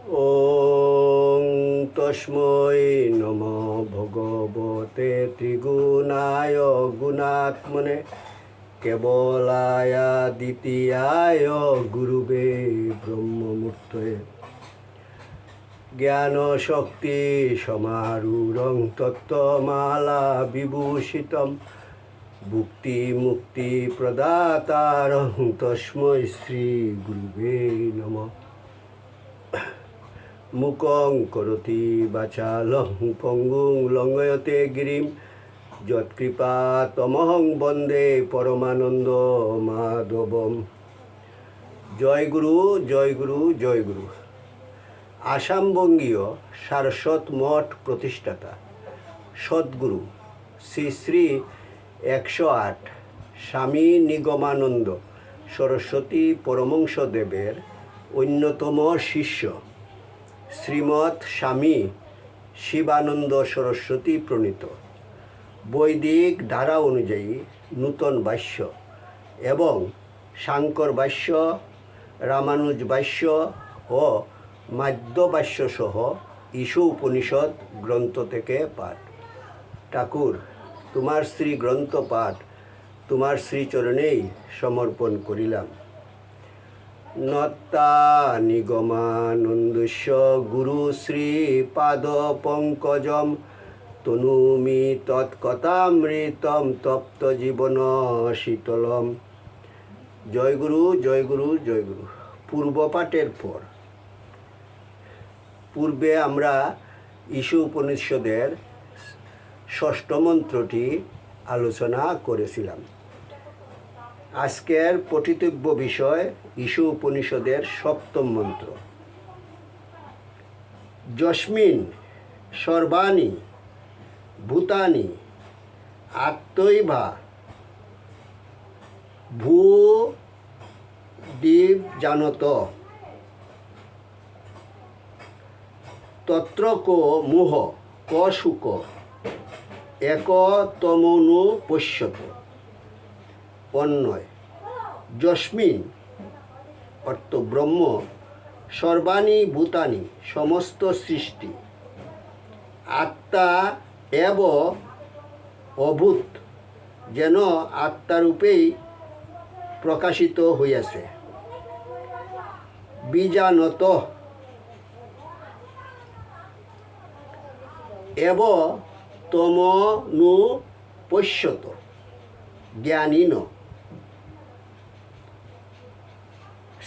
ওং তস্मै নমঃ ভগবতে ত্রিগুণায় গুণাত্মনে কেবলায় দ্বিতীয়ায় গুরুবে ব্রহ্মমূর্তয়ে জ্ঞান শক্তি সমারূঢ়ং তত্ত্বমালা বিভূষিতম ভুক্তি মুক্তি প্রদাতারং তস্मै শ্রী গুরুবে নমঃ। মুকং করোতি বাচালং পঙ্গুং লঙ্ঘয়তে গিরিম যৎকৃপা তমহং বন্দে পরমানন্দ মাধবম। জয় গুরু, জয় গুরু, জয় গুরু। আসামবঙ্গীয় সারস্বত মঠ প্রতিষ্ঠাতা সদ্গুরু শ্রী শ্রী 108 স্বামী নিগমানন্দ সরস্বতী পরমহংসদেবের অন্যতম শিষ্য শ্রীমৎ স্বামী শিবানন্দ সরস্বতী প্রণীত বৈদিক ধারা অনুযায়ী নূতন ভাষ্য এবং শাঙ্কর ভাষ্য, রামানুজ ভাষ্য ও মাধ্য ভাষ্য সহ ঈশু উপনিষদ গ্রন্থ থেকে পাঠ। ঠাকুর, তোমার শ্রী গ্রন্থ পাঠ তোমার শ্রীচরণেই সমর্পণ করিলাম। নত্তা নিগমানন্দস্য গুরু শ্রী পাদ পঙ্কজম তনুমি তৎকথামৃতম তপ্ত জীবন শীতলম। জয় গুরু, জয় গুরু, জয় গুরু। পূর্বপাঠের পর পূর্বে আমরা ঈশু উপনিষদের ষষ্ঠ মন্ত্রটি আলোচনা করেছিলাম। আজকের পঠিতব্য বিষয় ঈশু উপনিষদের সপ্তম মন্ত্র। যস্মিন সর্বাণি ভূতানি আত্মৈবা ভূ দীপ জানত তত্র কো মোহ ক শুক এক তমনু পশ্যত। অন্যয় যস্মিন অর্থ ব্রহ্ম, সর্বাণি ভূতানি সমস্ত সৃষ্টি, আত্মা এব অভূত যেন আত্মারূপেই প্রকাশিত হইয়াছে, বীজানত এব তমনু পশ্যত জ্ঞানীন।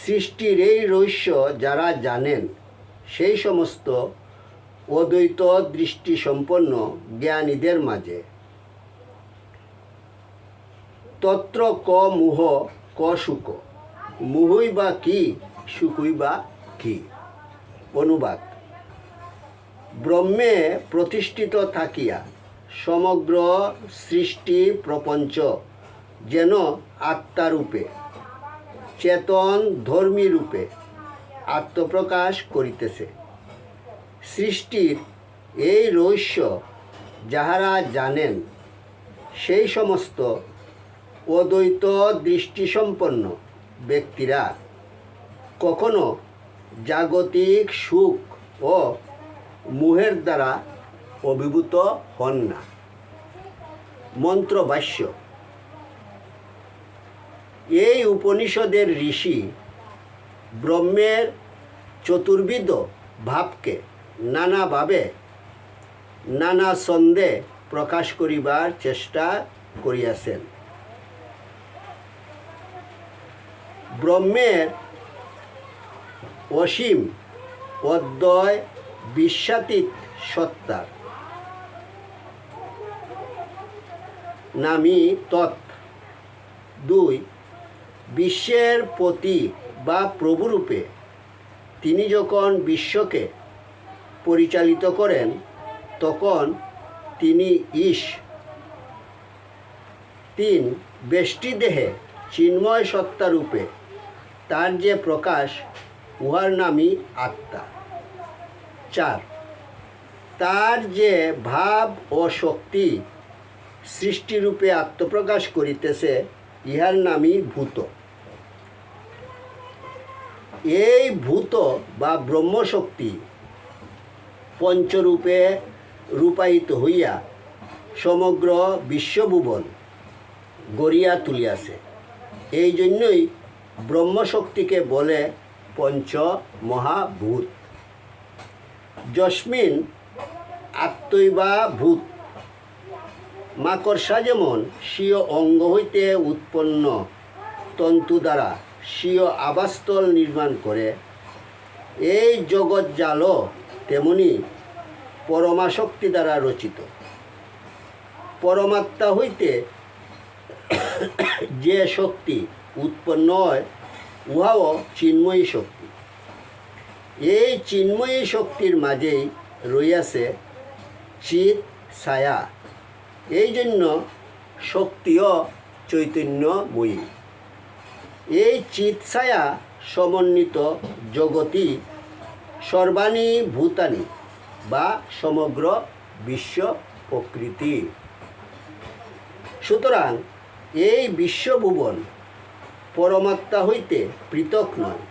সৃষ্টির এই রহস্য যারা জানেন সেই সমস্ত অদ্বৈত দৃষ্টি সম্পন্ন জ্ঞানীদের মাঝে তত্র ক মোহ ক শুক। মোহই বা কি, সুখই বা কি? অনুবাদ: ব্রহ্মে প্রতিষ্ঠিত থাকিয়া সমগ্র সৃষ্টি প্রপঞ্চ যেন আত্মারূপে চেতন ধর্মী রূপে আত্মপ্রকাশ করিতেছে। সৃষ্টির এই রহস্য যাহারা জানেন সেই সমস্ত অদ্বৈত দৃষ্টিসম্পন্ন ব্যক্তিরা কখনো জাগতিক সুখ ও মোহের দ্বারা অভিভূত হন না। মন্ত্রভাষ্য: এই উপনিষদের ঋষি ব্রহ্মের চতুর্বিধ ভাবকে নানাভাবে নানা ছন্দে প্রকাশ করিবার চেষ্টা করিয়াছেন। ব্রহ্মের অসীম অদ্বয় বিশ্বাতীত সত্তার নামই তৎ। 2. বিশ্বের পতি বা প্রভুরূপে তিনি যখন বিশ্বকে পরিচালিত করেন তখন তিনি ঈশ। 3. ব্যষ্টিদেহে চিন্ময় সত্তারূপে তার যে প্রকাশ উহার নামই আত্মা। 4. তার যে ভাব ও শক্তি সৃষ্টিরূপে আত্মপ্রকাশ করিতেছে ইহার নামই ভূত। এই ভূত বা ব্রহ্মশক্তি পঞ্চরূপে রূপায়িত হইয়া সমগ্র বিশ্বভুবন গড়িয়া তুলিয়াছে। এই জন্যই ব্রহ্মশক্তিকে বলে পঞ্চ মহাভূত। যস্মিন আত্মৈবা ভূত। মাকড়সা যেমন স্বীয় অঙ্গ হইতে উৎপন্ন তন্তু দ্বারা স্বীয় আবাসস্থল নির্মাণ করে, এই জগৎজালও তেমনি পরমাশক্তি দ্বারা রচিত। পরমাত্মা হইতে যে শক্তি উৎপন্ন হয় উহাও চিন্ময়ী শক্তি। এই চিন্ময়ী শক্তির মাঝেই রইয়াছে চিৎ ছায়া। এই জন্য শক্তিও চৈতন্যময়ী। এই চিৎ ছায়া সমন্বিত জগতই সর্বাণী ভূতানি বা সমগ্র বিশ্ব প্রকৃতি। সুতরাং এই বিশ্বভুবন পরমাত্মা হইতে পৃথক নয়,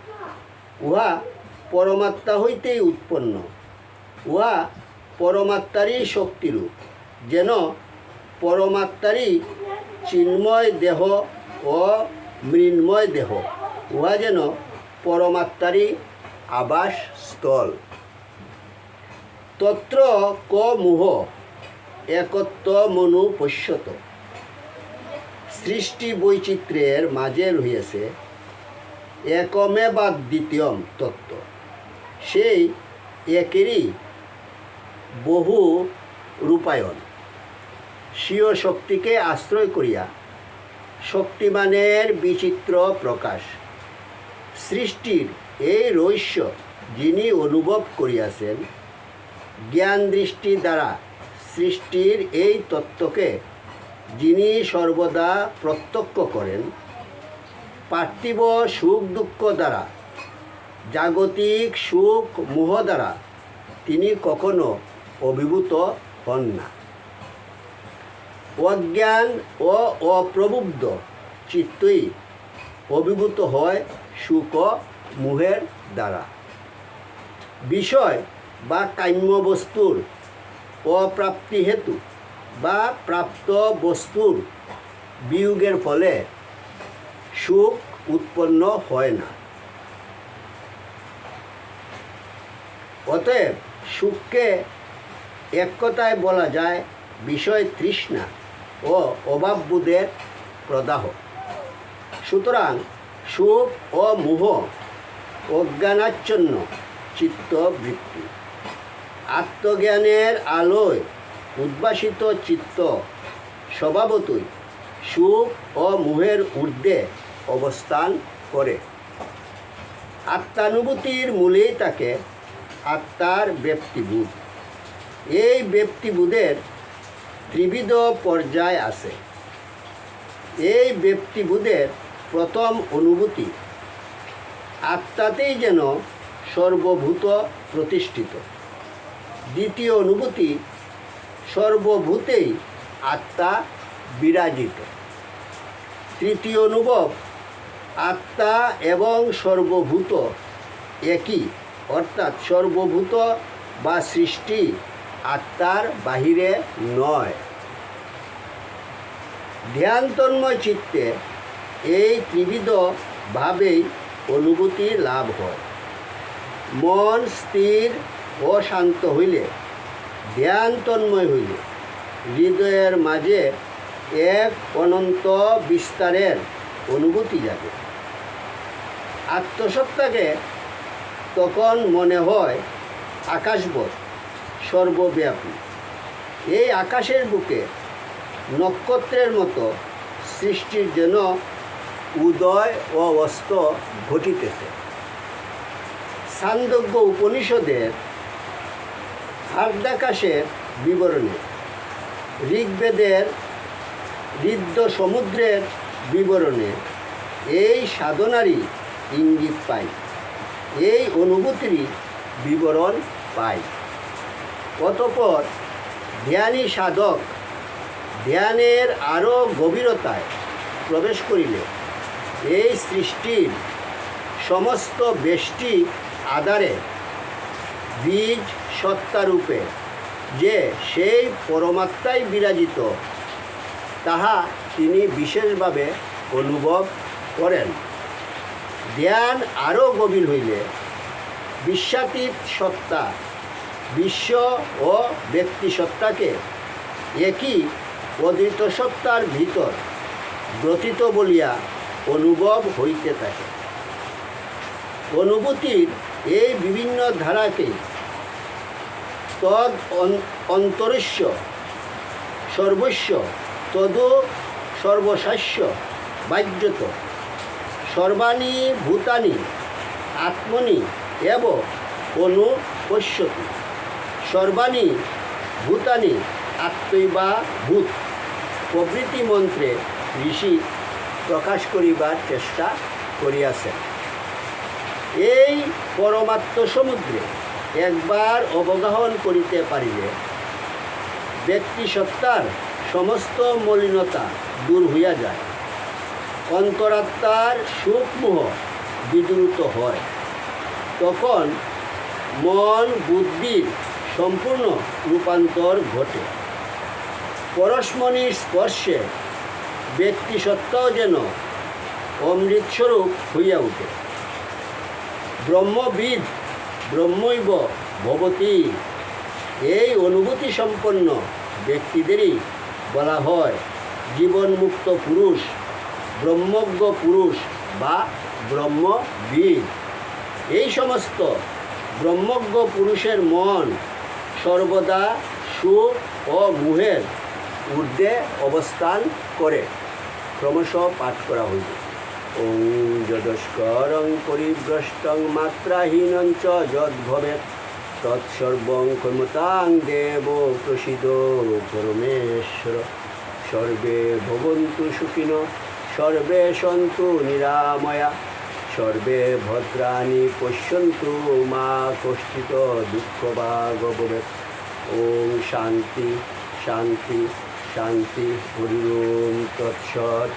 উহা পরমাত্মা হইতেই উৎপন্ন। উহা পরমাত্মারই শক্তিরূপ, যেন পরমাত্মারই চিন্ময় দেহ ও মৃন্ময় দেহ। উহা যেন পরমাত্মারই আবাসস্থল। তত্র ক মোহ একত্ব মনু পশ্যত। সৃষ্টি বৈচিত্র্যের মাঝে রহিয়াছে একমেবাদ্বিতীয়ম তত্ত্ব। সেই একেরই বহু রূপায়ণ। স্বীয় শক্তিকে আশ্রয় করিয়া শক্তিমানের বিচিত্র প্রকাশ। সৃষ্টির এই রহস্য যিনি অনুভব করিয়াছেন, জ্ঞান দৃষ্টি দ্বারা সৃষ্টির এই তত্ত্বকে যিনি সর্বদা প্রত্যক্ষ করেন, পার্থিব সুখ দুঃখ দ্বারা, জাগতিক সুখ মোহ দ্বারা তিনি কখনো অভিভূত হন না। অজ্ঞান ও অপ্রবুদ্ধ চিত্তই অভিভূত হয় সুখ মোহের দ্বারা। বিষয় বা কাম্য বস্তুর অপ্রাপ্তি হেতু বা প্রাপ্ত বস্তুর বিয়োগের ফলে সুখ উৎপন্ন হয় না। অতএব সুখকে এক কথায় বলা যায় বিষয় তৃষ্ণা ও অভাববোধের প্রদাহ। সুতরাং সুখ ও মোহ অজ্ঞানাচ্ছন্ন চিত্তবৃত্তি। আত্মজ্ঞানের আলোয় উদ্ভাসিত চিত্ত স্বভাবতই সুখ ও মোহের ঊর্ধ্বে অবস্থান করে। আত্মানুভূতির মূলেই থাকে আত্মার ব্যক্তিবোধ। এই ব্যক্তিবোধের ত্রিবিধ পর্যায় আছে। এই ব্যক্তিবোধের প্রথম অনুভূতি আত্মাতেই যেন সর্বভূত প্রতিষ্ঠিত। দ্বিতীয় অনুভূতি সর্বভূতেই আত্মা বিরাজিত। তৃতীয় অনুভব আত্মা এবং সর্বভূত একই, অর্থাৎ সর্বভূত বা সৃষ্টি আত্মার বাহিরে নয়। ধ্যানতন্ময় চিত্তে এই ত্রিবিধ ভাবেই অনুভূতি লাভ হয়। মন স্থির ও শান্ত হইলে, ধ্যান তন্ময় হইলে হৃদয়ের মাঝে এক অনন্ত বিস্তারের অনুভূতি জাগে। আত্মসত্তাকে তখন মনে হয় আকাশবৎ সর্বব্যাপী। এই আকাশের বুকে নক্ষত্রের মতো সৃষ্টির যেন উদয় ও অস্ত ঘটিতেছে। ছান্দোগ্য উপনিষদের হার্দাকাশের বিবরণে, ঋগ্বেদের ঋদ্ধ সমুদ্রের বিবরণে এই সাধনারই ইঙ্গিত পাই, এই অনুভূতিরই বিবরণ পাই। অতঃপর ধ্যানী সাধক ধ্যানের আরও গভীরতায় প্রবেশ করিলে এই সৃষ্টির সমস্ত বেষ্টি আধারে বীজ সত্তারূপে যে সেই পরমাত্মায় বিরাজিত, তাহা তিনি বিশেষভাবে অনুভব করেন। ধ্যান আরও গভীর হইলে বিশ্বাতীত সত্তা বিশ্ব ও ব্যক্তি সত্তাকে একই অদ্বৈত সত্তার ভিতর গ্রথিত বলিয়া অনুভব হইতে থাকে। অনুভূতির এই বিভিন্ন ধারাকে তদ অন্তরস্য সর্বস্ব তদু সর্বশাস্য বাহ্যত সর্বাণি ভূতানি আত্মনি এব অনুপশ্যতি। সর্বাণি ভূতানি আত্মৈবা ভূত প্রভৃতি মন্ত্রে ঋষি প্রকাশ করিবার চেষ্টা করিয়াছেন। এই পরমাত্ম সমুদ্রে একবার অবগাহন করিতে পারিলে ব্যক্তি সত্তার সমস্ত মলিনতা দূর হইয়া যায়, অন্তরাত্মার সুখমোহ বিদ্রুত হয়। তখন মন বুদ্ধির সম্পূর্ণ রূপান্তর ঘটে। পরশমণির স্পর্শে ব্যক্তি সত্তাও যেন অমৃতস্বরূপ হইয়া ওঠে। ব্রহ্মবিদ ব্রহ্মৈব ভবতি, এই অনুভূতি সম্পন্ন ব্যক্তিদেরই বলা হয় জীবনমুক্ত পুরুষ, ব্রহ্মজ্ঞ পুরুষ বা ব্রহ্মবিদ। এই সমস্ত ব্রহ্মজ্ঞ পুরুষের মন সর্বদা সুখ ও মোহের ঊর্ধ্বে অবস্থান করে। ক্রমশ পাঠ করা হইবে। ওং যদস্করং পরিভ্রষ্টং মাত্রাহীনং চ যদ্ভবেৎ তৎসর্বং ক্ষমতাং দেব প্রসীদ পরমেশ্বর। সর্বে ভবন্তু সুখিনো সর্বে সন্তু নিরাময়া সর্বে ভদ্রাণি পশ্যন্তু মা কষ্টিত দুঃখভাগ ভবেৎ। ওং শান্তি শান্তি শান্তি হরি ওম তৎসৎ।